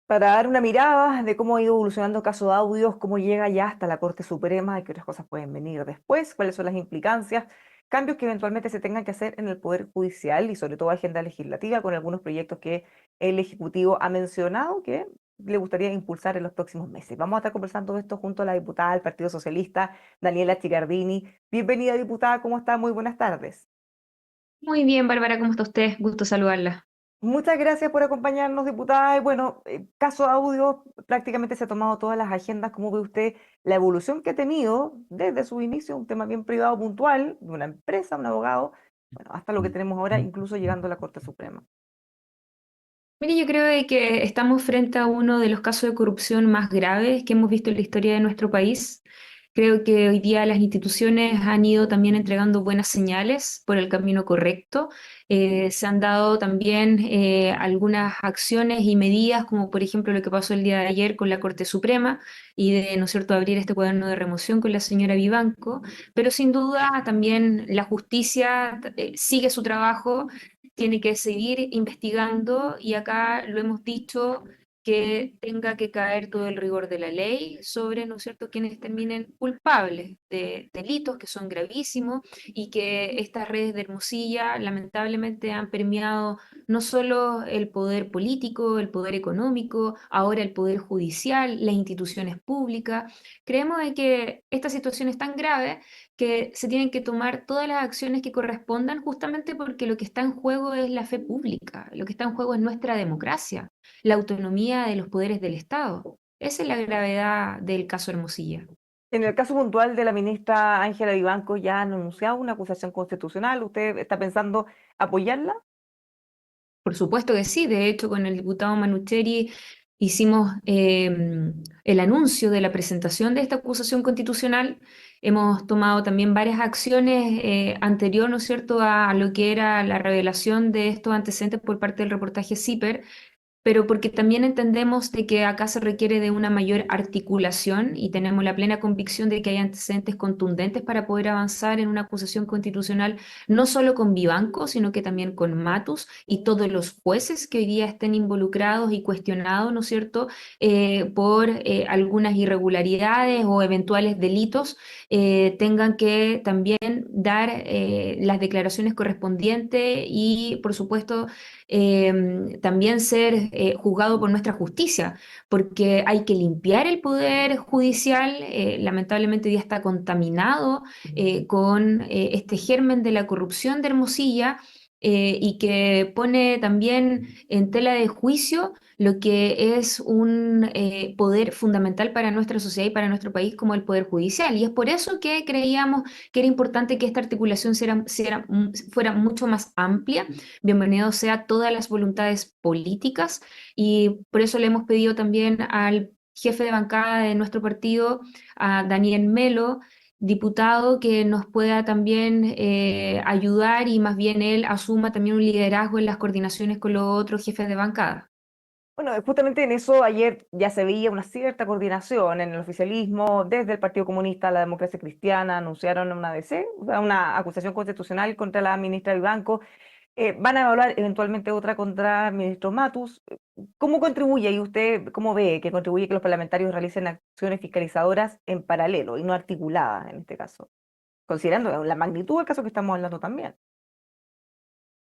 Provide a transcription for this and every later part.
para dar una mirada de cómo ha ido evolucionando el caso de audios, cómo llega ya hasta la Corte Suprema y qué otras cosas pueden venir después, cuáles son las implicancias, cambios que eventualmente se tengan que hacer en el Poder Judicial y sobre todo agenda legislativa con algunos proyectos que el Ejecutivo ha mencionado que le gustaría impulsar en los próximos meses. Vamos a estar conversando esto junto a la diputada del Partido Socialista, Daniela Chicardini. Bienvenida, diputada, ¿cómo está? Muy buenas tardes. Muy bien, Bárbara, ¿cómo está usted? Gusto saludarla. Muchas gracias por acompañarnos, diputada. Y bueno, caso audio, prácticamente se ha tomado todas las agendas. ¿Cómo ve usted la evolución que ha tenido desde su inicio, un tema bien privado, puntual, de una empresa, un abogado, bueno, hasta lo que tenemos ahora, incluso llegando a la Corte Suprema? Mire, yo creo de que estamos frente a uno de los casos de corrupción más graves que hemos visto en la historia de nuestro país. Creo que hoy día las instituciones han ido también entregando buenas señales por el camino correcto. Se han dado también algunas acciones y medidas, como por ejemplo lo que pasó el día de ayer con la Corte Suprema y de, ¿no es cierto?, abrir este cuaderno de remoción con la señora Vivanco. Pero sin duda también la justicia sigue su trabajo, tiene que seguir investigando y acá lo hemos dicho que tenga que caer todo el rigor de la ley sobre, ¿no es cierto?, quienes terminen culpables de delitos que son gravísimos y que estas redes de Hermosilla lamentablemente han permeado no solo el poder político, el poder económico, ahora el poder judicial, las instituciones públicas. Creemos de que esta situación es tan grave que se tienen que tomar todas las acciones que correspondan justamente porque lo que está en juego es la fe pública, lo que está en juego es nuestra democracia, la autonomía de los poderes del Estado. Esa es la gravedad del caso Hermosilla. En el caso puntual de la ministra Ángela Vivanco, ya han anunciado una acusación constitucional. ¿Usted está pensando apoyarla? Por supuesto que sí, de hecho con el diputado Manucheri hicimos el anuncio de la presentación de esta acusación constitucional. Hemos tomado también varias acciones anterior, ¿no es cierto?, a lo que era la revelación de estos antecedentes por parte del reportaje CIPER, pero porque también entendemos de que acá se requiere de una mayor articulación y tenemos la plena convicción de que hay antecedentes contundentes para poder avanzar en una acusación constitucional, no solo con Vivanco, sino que también con Matus y todos los jueces que hoy día estén involucrados y cuestionados, ¿no es cierto?, por algunas irregularidades o eventuales delitos, tengan que también dar las declaraciones correspondientes y, por supuesto, también ser juzgado por nuestra justicia, porque hay que limpiar el poder judicial, lamentablemente ya está contaminado con este germen de la corrupción de Hermosilla. Y que pone también en tela de juicio lo que es un poder fundamental para nuestra sociedad y para nuestro país como el poder judicial. Y es por eso que creíamos que era importante que esta articulación fuera mucho más amplia. Bienvenido sea todas las voluntades políticas y por eso le hemos pedido también al jefe de bancada de nuestro partido, a Daniel Melo, diputado, que nos pueda también ayudar y más bien él asuma también un liderazgo en las coordinaciones con los otros jefes de bancada. Bueno, justamente en eso ayer ya se veía una cierta coordinación en el oficialismo, desde el Partido Comunista a la Democracia Cristiana, anunciaron una ADC, o sea, una acusación constitucional contra la ministra Vivanco. Van a evaluar eventualmente otra contra el ministro Matus. ¿Cómo contribuye y usted cómo ve que contribuye que los parlamentarios realicen acciones fiscalizadoras en paralelo y no articuladas en este caso? Considerando la magnitud del caso que estamos hablando también.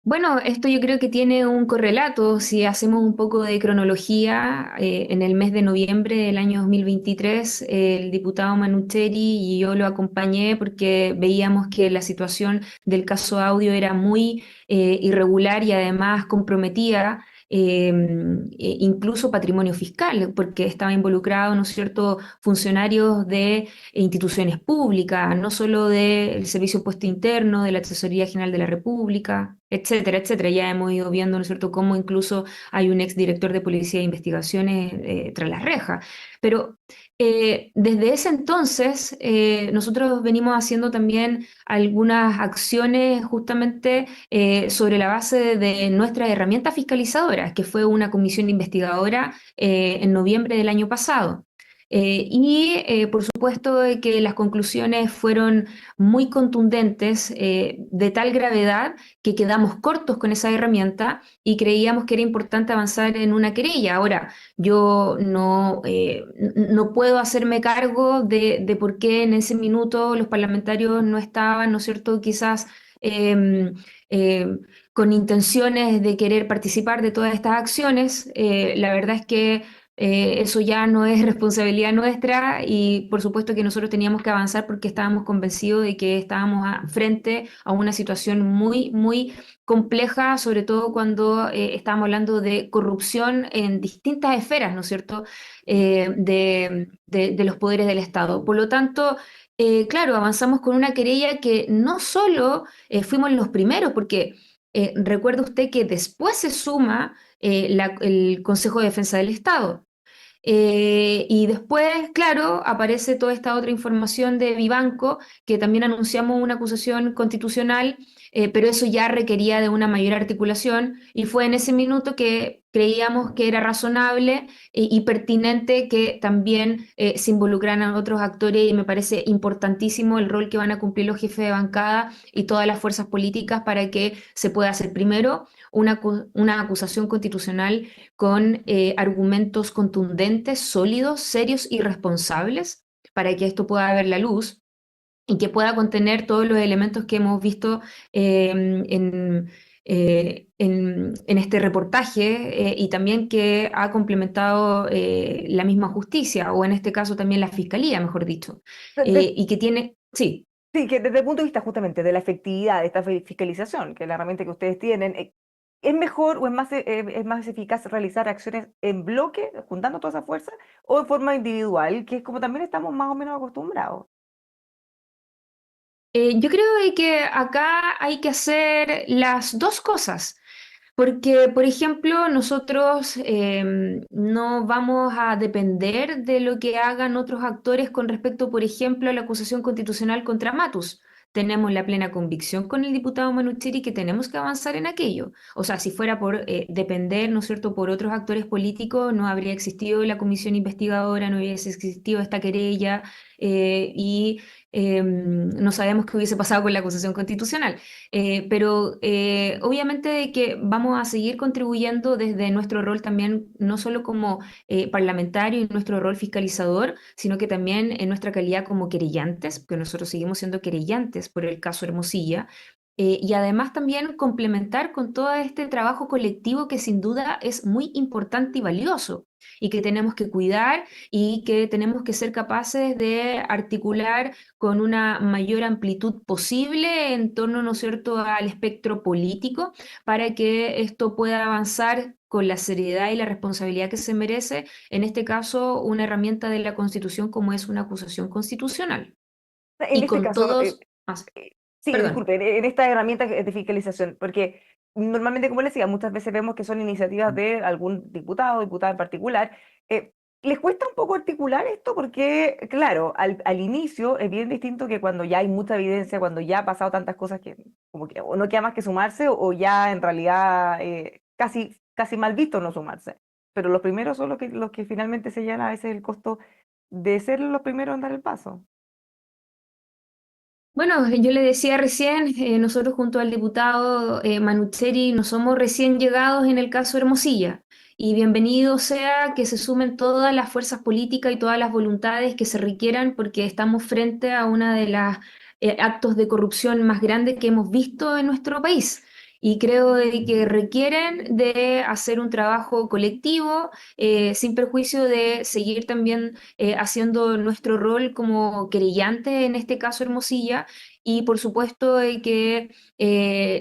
Bueno, esto yo creo que tiene un correlato. Si hacemos un poco de cronología, en el mes de noviembre del año 2023, el diputado Manucheri y yo lo acompañé porque veíamos que la situación del caso Audio era muy irregular y además comprometía incluso patrimonio fiscal, porque estaba involucrado, ¿no es cierto?, funcionarios de instituciones públicas, no solo del Servicio de Impuesto Interno, de la Tesorería General de la República, etcétera, etcétera. Ya hemos ido viendo, ¿no es cierto?, cómo incluso hay un exdirector de Policía de Investigaciones tras las rejas. Pero desde ese entonces nosotros venimos haciendo también algunas acciones justamente sobre la base de nuestras herramientas fiscalizadoras, que fue una comisión investigadora en noviembre del año pasado. Por supuesto de que las conclusiones fueron muy contundentes, de tal gravedad que quedamos cortos con esa herramienta y creíamos que era importante avanzar en una querella. Ahora, yo no puedo hacerme cargo de por qué en ese minuto los parlamentarios no estaban, ¿no es cierto?, quizás eh, eh, con intenciones de querer participar de todas estas acciones. La verdad es que eso ya no es responsabilidad nuestra y por supuesto que nosotros teníamos que avanzar porque estábamos convencidos de que estábamos frente a una situación muy, muy compleja, sobre todo cuando estábamos hablando de corrupción en distintas esferas, ¿no es cierto?, de los poderes del Estado. Por lo tanto, claro, avanzamos con una querella que no solo fuimos los primeros, porque recuerda usted que después se suma el Consejo de Defensa del Estado. Y después, claro, aparece toda esta otra información de Vivanco, que también anunciamos una acusación constitucional, pero eso ya requería de una mayor articulación y fue en ese minuto que creíamos que era razonable y pertinente que también se involucraran otros actores y me parece importantísimo el rol que van a cumplir los jefes de bancada y todas las fuerzas políticas para que se pueda hacer primero una acusación constitucional con argumentos contundentes, sólidos, serios y responsables para que esto pueda ver la luz y que pueda contener todos los elementos que hemos visto eh, en, en este reportaje y también que ha complementado la misma justicia o en este caso también la fiscalía, mejor dicho, y que tiene, sí. Sí, que desde el punto de vista justamente de la efectividad de esta fiscalización, que es la herramienta que ustedes tienen, ¿es mejor o es más eficaz realizar acciones en bloque, juntando toda esa fuerza, o en forma individual, que es como también estamos más o menos acostumbrados? Yo creo de que acá hay que hacer las dos cosas. Porque, por ejemplo, nosotros no vamos a depender de lo que hagan otros actores con respecto, por ejemplo, a la acusación constitucional contra Matus. Tenemos la plena convicción con el diputado Manucheri que tenemos que avanzar en aquello. O sea, si fuera por depender, ¿no es cierto?, por otros actores políticos, no habría existido la comisión investigadora, no hubiese existido esta querella y no sabemos qué hubiese pasado con la acusación constitucional. Pero obviamente de que vamos a seguir contribuyendo desde nuestro rol también, no solo como parlamentario y nuestro rol fiscalizador, sino que también en nuestra calidad como querellantes, porque nosotros seguimos siendo querellantes por el caso Hermosilla. Y además también complementar con todo este trabajo colectivo que sin duda es muy importante y valioso y que tenemos que cuidar y que tenemos que ser capaces de articular con una mayor amplitud posible en torno, ¿no es cierto?, al espectro político para que esto pueda avanzar con la seriedad y la responsabilidad que se merece, en este caso, una herramienta de la Constitución como es una acusación constitucional. En Y este con caso, todos, sí, perdón. disculpe, en esta herramienta de fiscalización, porque normalmente, como les decía, muchas veces vemos que son iniciativas de algún diputado o diputada en particular. eh, ¿Les cuesta un poco articular esto? Porque, claro, al inicio es bien distinto que cuando ya hay mucha evidencia, cuando ya ha pasado tantas cosas que como que o no queda más que sumarse o ya en realidad casi mal visto no sumarse. Pero los primeros son los que finalmente se llevan a veces el costo de ser los primeros en dar el paso. Bueno, yo le decía recién, nosotros junto al diputado Manucheri no somos recién llegados en el caso Hermosilla y bienvenido sea que se sumen todas las fuerzas políticas y todas las voluntades que se requieran porque estamos frente a una de las actos de corrupción más grandes que hemos visto en nuestro país. Y creo de que requieren de hacer un trabajo colectivo sin perjuicio de seguir también haciendo nuestro rol como querellante, en este caso Hermosilla, y por supuesto que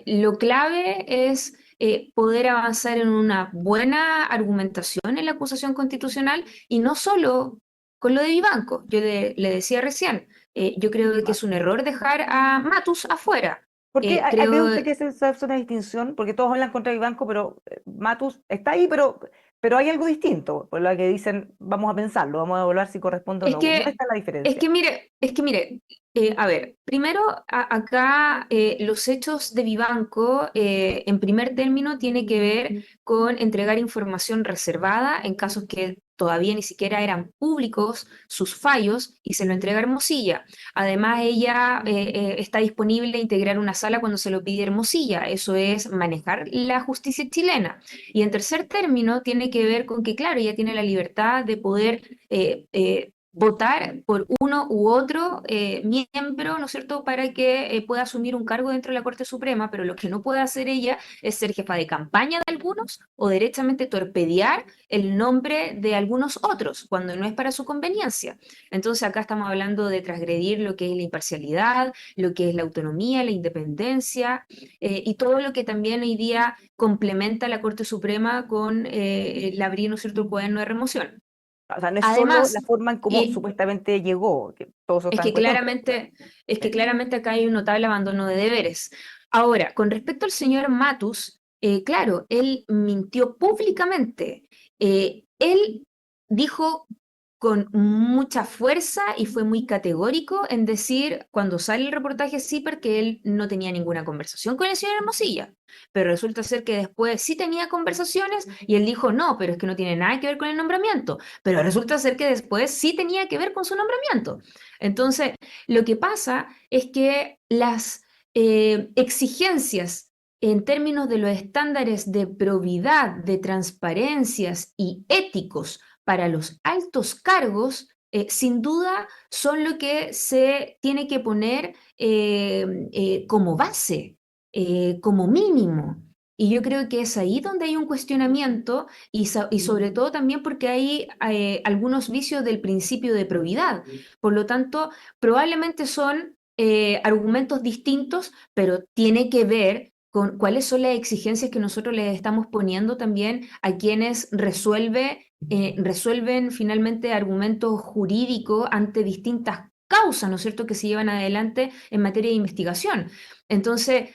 lo clave es poder avanzar en una buena argumentación en la acusación constitucional y no solo con lo de Vivanco. Yo le decía recién, yo creo que es un error dejar a Matus afuera. ¿Por qué ve Creo usted que se hace una distinción? Porque todos hablan contra Vivanco, pero Matus está ahí, pero hay algo distinto, por lo que dicen, vamos a pensarlo, vamos a evaluar si corresponde o Es no. ¿Dónde que, está la diferencia? es que mire, A ver, primero acá los hechos de Vivanco, en primer término, tiene que ver con entregar información reservada en casos que todavía ni siquiera eran públicos sus fallos y se lo entrega a Hermosilla. Además, ella está disponible a integrar una sala cuando se lo pide Hermosilla. Eso es manejar la justicia chilena. Y en tercer término, tiene que ver con que, claro, ella tiene la libertad de poder votar por uno u otro miembro, ¿no es cierto?, para que pueda asumir un cargo dentro de la Corte Suprema, pero lo que no puede hacer ella es ser jefa de campaña de algunos o derechamente torpedear el nombre de algunos otros, cuando no es para su conveniencia. Entonces acá estamos hablando de transgredir lo que es la imparcialidad, lo que es la autonomía, la independencia y todo lo que también hoy día complementa la Corte Suprema con el abrir, ¿no es cierto?, el cuaderno de remoción. O sea, no es solo la Además, forma en cómo y supuestamente llegó, que todos es están que en contra. claramente, es que claramente acá hay un notable abandono de deberes. Ahora, con respecto al señor Matus, claro, él mintió públicamente. Él dijo con mucha fuerza y fue muy categórico en decir, cuando sale el reportaje CIPER, que él no tenía ninguna conversación con el señor Hermosilla. Pero resulta ser que después sí tenía conversaciones y él dijo, no, pero es que no tiene nada que ver con el nombramiento. Pero resulta ser que después sí tenía que ver con su nombramiento. Entonces, lo que pasa es que las exigencias en términos de los estándares de probidad, de transparencias y éticos para los altos cargos, sin duda son lo que se tiene que poner como base, como mínimo. Y yo creo que es ahí donde hay un cuestionamiento y sobre todo también porque hay algunos vicios del principio de probidad. Por lo tanto, probablemente son argumentos distintos, pero tiene que ver con cuáles son las exigencias que nosotros les estamos poniendo también a quienes resuelven finalmente argumentos jurídicos ante distintas causas, ¿no es cierto?, que se llevan adelante en materia de investigación. Entonces,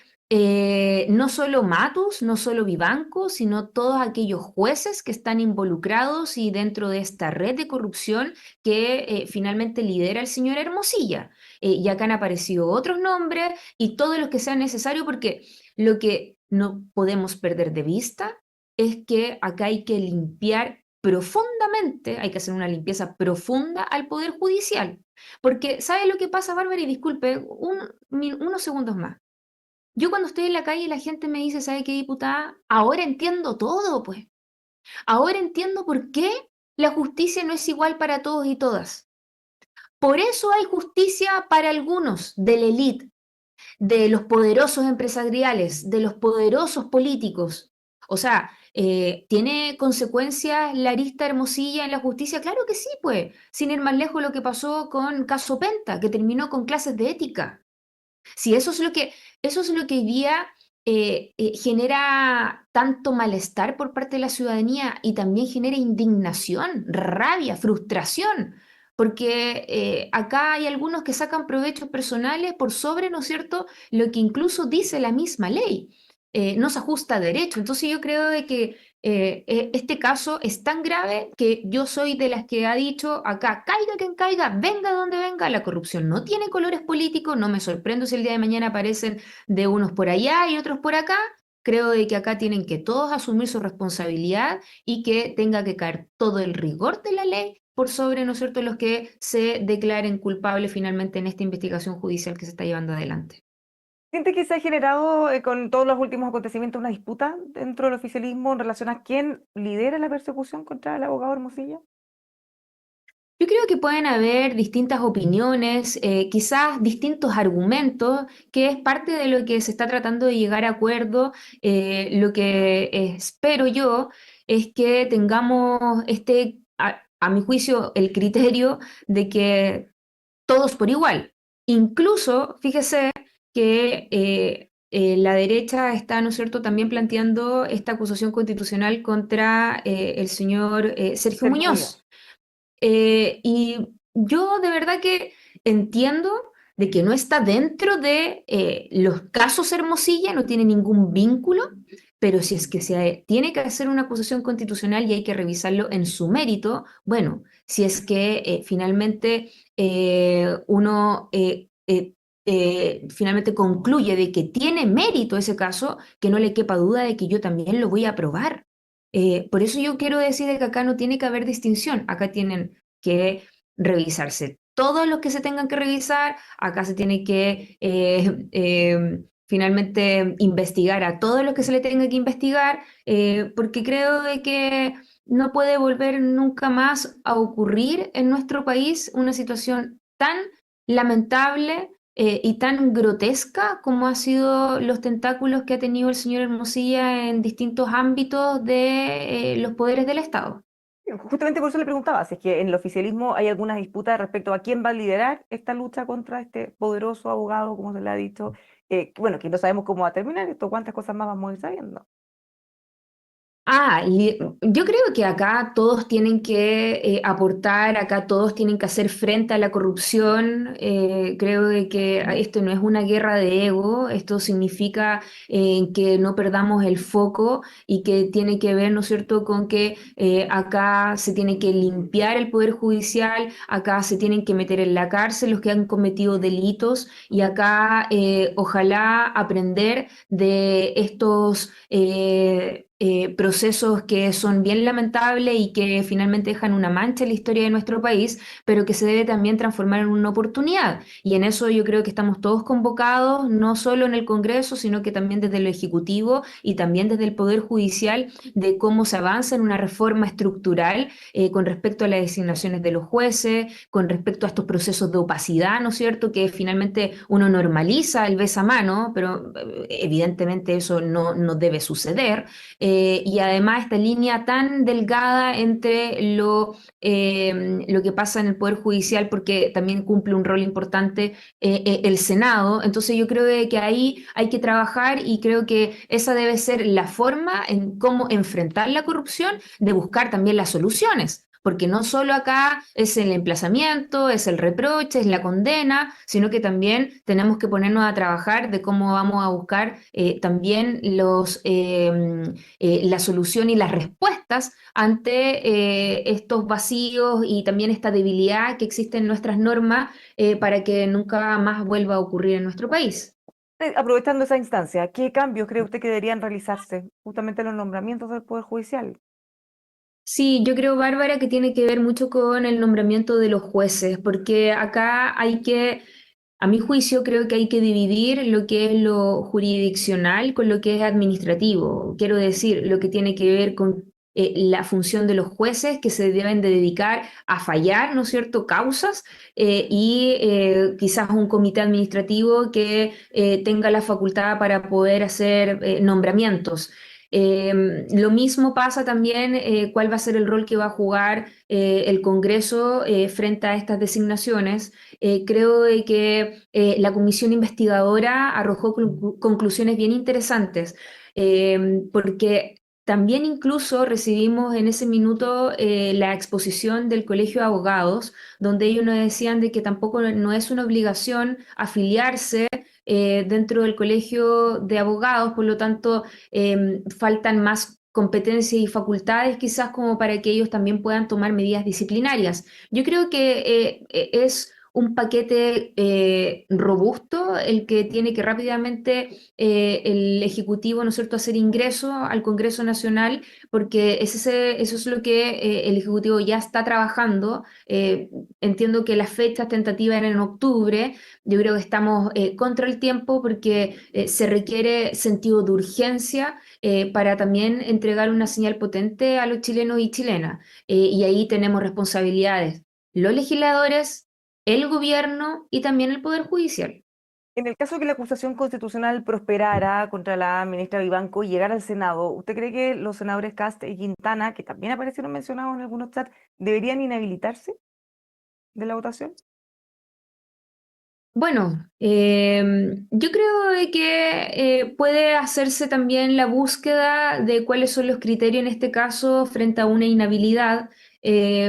no solo Matus, no solo Vivanco, sino todos aquellos jueces que están involucrados y dentro de esta red de corrupción que finalmente lidera el señor Hermosilla. Y acá han aparecido otros nombres y todos los que sean necesarios, porque lo que no podemos perder de vista es que acá hay que limpiar profundamente, hay que hacer una limpieza profunda al Poder Judicial. Porque, ¿sabe lo que pasa, Bárbara? Y disculpe, unos segundos más. Yo cuando estoy en la calle y la gente me dice, ¿sabe qué, diputada? Ahora entiendo todo, pues. Ahora entiendo por qué la justicia no es igual para todos y todas. Por eso hay justicia para algunos de la élite, de los poderosos empresariales, de los poderosos políticos. O sea, ¿tiene consecuencias la arista Hermosilla en la justicia? Claro que sí, pues. Sin ir más lejos lo que pasó con Caso Penta, que terminó con clases de ética. Sí, eso es lo que hoy día genera tanto malestar por parte de la ciudadanía y también genera indignación, rabia, frustración, porque acá hay algunos que sacan provechos personales por sobre, ¿no es cierto?, lo que incluso dice la misma ley. No se ajusta a derecho. Entonces yo creo de que este caso es tan grave que yo soy de las que ha dicho acá, caiga quien caiga, venga donde venga, la corrupción no tiene colores políticos, no me sorprendo si el día de mañana aparecen de unos por allá y otros por acá. Creo de que acá tienen que todos asumir su responsabilidad y que tenga que caer todo el rigor de la ley por sobre, ¿no es cierto?, los que se declaren culpables finalmente en esta investigación judicial que se está llevando adelante. ¿Siente que se ha generado con todos los últimos acontecimientos una disputa dentro del oficialismo en relación a quién lidera la persecución contra el abogado Hermosilla? Yo creo que pueden haber distintas opiniones, quizás distintos argumentos, que es parte de lo que se está tratando de llegar a acuerdo. Lo que espero yo es que tengamos a mi juicio, el criterio de que todos por igual. Incluso, fíjese que la derecha está, ¿no es cierto?, también planteando esta acusación constitucional contra el señor Sergio Sergio Muñoz. Muñoz. Y yo de verdad que entiendo de que no está dentro de los casos Hermosilla, no tiene ningún vínculo, pero si es que se tiene que hacer una acusación constitucional y hay que revisarlo en su mérito, bueno, si es que finalmente uno finalmente concluye de que tiene mérito ese caso, que no le quepa duda de que yo también lo voy a aprobar. Por eso yo quiero decir de que acá no tiene que haber distinción, acá tienen que revisarse todos los que se tengan que revisar, acá se tiene que finalmente investigar a todos los que se le tenga que investigar, porque creo de que no puede volver nunca más a ocurrir en nuestro país una situación tan lamentable y tan grotesca como han sido los tentáculos que ha tenido el señor Hermosilla en distintos ámbitos de los poderes del Estado. Justamente por eso le preguntaba, si es que en el oficialismo hay alguna disputa respecto a quién va a liderar esta lucha contra este poderoso abogado, como se le ha dicho, bueno, que no sabemos cómo va a terminar esto, cuántas cosas más vamos a ir sabiendo. Yo creo que acá todos tienen que aportar, acá todos tienen que hacer frente a la corrupción. Creo de que esto no es una guerra de ego, esto significa que no perdamos el foco y que tiene que ver, ¿no es cierto?, con que acá se tiene que limpiar el poder judicial, acá se tienen que meter en la cárcel los que han cometido delitos y acá ojalá aprender de estos procesos que son bien lamentables y que finalmente dejan una mancha en la historia de nuestro país, pero que se debe también transformar en una oportunidad. Y en eso yo creo que estamos todos convocados, no solo en el Congreso, sino que también desde el Ejecutivo y también desde el Poder Judicial, de cómo se avanza en una reforma estructural con respecto a las designaciones de los jueces, con respecto a estos procesos de opacidad, ¿no es cierto? Que finalmente uno normaliza el besamano, pero evidentemente eso no debe suceder. Y además esta línea tan delgada entre lo que pasa en el Poder Judicial, porque también cumple un rol importante el Senado. Entonces yo creo que ahí hay que trabajar y creo que esa debe ser la forma en cómo enfrentar la corrupción, de buscar también las soluciones. Porque no solo acá es el emplazamiento, es el reproche, es la condena, sino que también tenemos que ponernos a trabajar de cómo vamos a buscar también la solución y las respuestas ante estos vacíos y también esta debilidad que existe en nuestras normas para que nunca más vuelva a ocurrir en nuestro país. Aprovechando esa instancia, ¿qué cambios cree usted que deberían realizarse justamente en los nombramientos del Poder Judicial? Sí, yo creo, Bárbara, que tiene que ver mucho con el nombramiento de los jueces, porque acá hay que, a mi juicio, creo que hay que dividir lo que es lo jurisdiccional con lo que es administrativo. Quiero decir, lo que tiene que ver con la función de los jueces que se deben de dedicar a fallar, ¿no es cierto?, causas y quizás un comité administrativo que tenga la facultad para poder hacer nombramientos. Lo mismo pasa también cuál va a ser el rol que va a jugar el Congreso frente a estas designaciones. Creo de que la comisión investigadora arrojó conclusiones bien interesantes, porque también incluso recibimos en ese minuto la exposición del Colegio de Abogados, donde ellos nos decían de que tampoco no es una obligación afiliarse dentro del Colegio de Abogados, por lo tanto faltan más competencias y facultades quizás como para que ellos también puedan tomar medidas disciplinarias. Yo creo que es un paquete robusto el que tiene que rápidamente el Ejecutivo, ¿no es cierto?, hacer ingreso al Congreso Nacional, porque eso es lo que el Ejecutivo ya está trabajando. Entiendo que las fechas tentativas eran en octubre. Yo creo que estamos contra el tiempo porque se requiere sentido de urgencia para también entregar una señal potente a los chilenos y chilenas. Y ahí tenemos responsabilidades los legisladores, el gobierno y también el Poder Judicial. En el caso de que la acusación constitucional prosperara contra la ministra Vivanco y llegara al Senado, ¿usted cree que los senadores Cast y Quintana, que también aparecieron mencionados en algunos chats, deberían inhabilitarse de la votación? Bueno, yo creo de que puede hacerse también la búsqueda de cuáles son los criterios en este caso frente a una inhabilidad.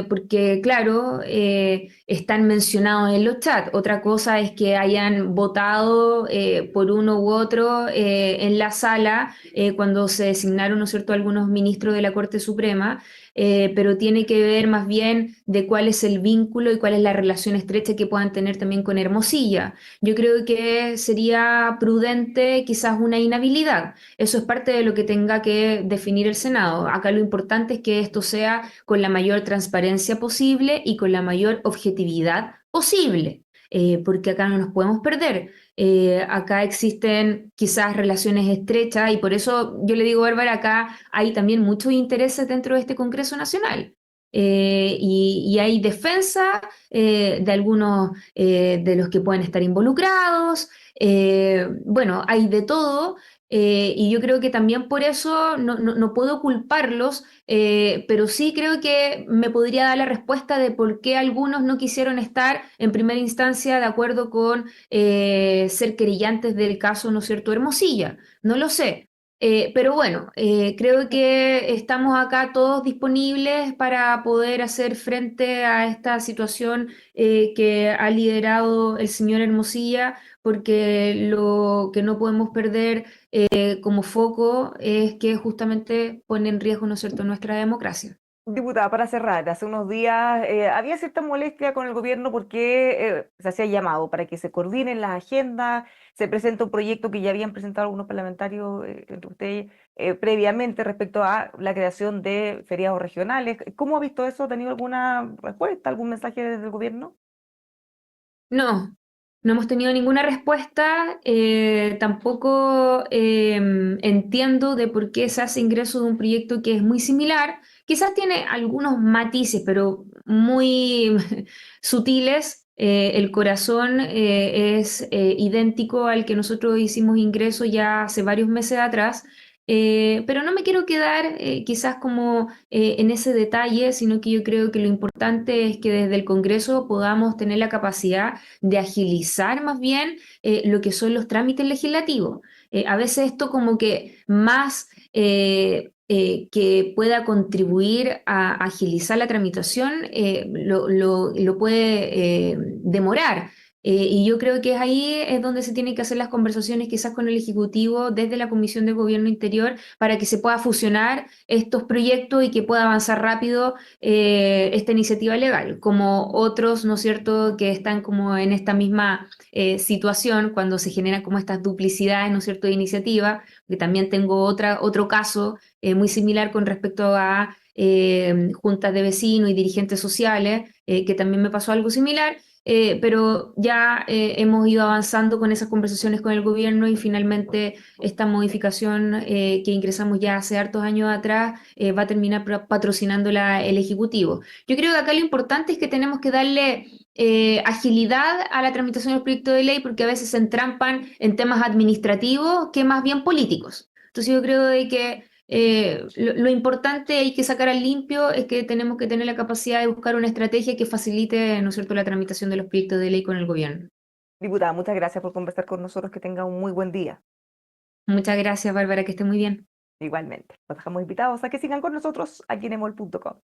porque claro, están mencionados en los chats. Otra cosa es que hayan votado por uno u otro en la sala cuando se designaron, ¿no es cierto?, algunos ministros de la Corte Suprema, pero tiene que ver más bien de cuál es el vínculo y cuál es la relación estrecha que puedan tener también con Hermosilla. Yo creo que sería prudente quizás una inhabilidad. Eso es parte de lo que tenga que definir el Senado. Acá lo importante es que esto sea con la mayor transparencia posible y con la mayor objetividad posible, porque acá no nos podemos perder. Acá existen quizás relaciones estrechas y por eso yo le digo, Bárbara, acá hay también muchos intereses dentro de este Congreso Nacional. Y hay defensa de algunos de los que pueden estar involucrados. Bueno, hay de todo. Y yo creo que también por eso no puedo culparlos, pero sí creo que me podría dar la respuesta de por qué algunos no quisieron estar en primera instancia de acuerdo con ser querellantes del caso, ¿no es cierto?, Hermosilla. No lo sé. Pero bueno, creo que estamos acá todos disponibles para poder hacer frente a esta situación que ha liderado el señor Hermosilla, porque lo que no podemos perder como foco es que justamente pone en riesgo, ¿no es cierto?, nuestra democracia. Diputada, para cerrar, hace unos días había cierta molestia con el gobierno porque se hacía llamado para que se coordinen las agendas, se presenta un proyecto que ya habían presentado algunos parlamentarios, entre ustedes, previamente respecto a la creación de feriados regionales. ¿Cómo ha visto eso? ¿Ha tenido alguna respuesta, algún mensaje desde el gobierno? No, no hemos tenido ninguna respuesta. Tampoco entiendo de por qué se hace ingreso de un proyecto que es muy similar. Quizás tiene algunos matices, pero muy sutiles. El corazón es idéntico al que nosotros hicimos ingreso ya hace varios meses atrás. Pero no me quiero quedar quizás como en ese detalle, sino que yo creo que lo importante es que desde el Congreso podamos tener la capacidad de agilizar más bien lo que son los trámites legislativos. A veces esto como que más que pueda contribuir a agilizar la tramitación, lo puede demorar. Y yo creo que ahí es donde se tienen que hacer las conversaciones quizás con el Ejecutivo desde la Comisión de Gobierno Interior para que se pueda fusionar estos proyectos y que pueda avanzar rápido esta iniciativa legal, como otros, ¿no es cierto?, que están como en esta misma situación cuando se generan como estas duplicidades, ¿no es cierto?, de iniciativa, que también tengo otro caso muy similar con respecto a juntas de vecinos y dirigentes sociales, que también me pasó algo similar. Pero ya hemos ido avanzando con esas conversaciones con el gobierno y finalmente esta modificación que ingresamos ya hace hartos años atrás va a terminar patrocinándola el Ejecutivo. Yo creo que acá lo importante es que tenemos que darle agilidad a la tramitación del proyecto de ley porque a veces se entrampan en temas administrativos que más bien políticos. Entonces yo creo de que lo importante hay que sacar al limpio es que tenemos que tener la capacidad de buscar una estrategia que facilite, ¿no es cierto?, la tramitación de los proyectos de ley con el gobierno. Diputada, muchas gracias por conversar con nosotros, que tenga un muy buen día. Muchas gracias, Bárbara, que esté muy bien. Igualmente, los dejamos invitados a que sigan con nosotros aquí en emol.com.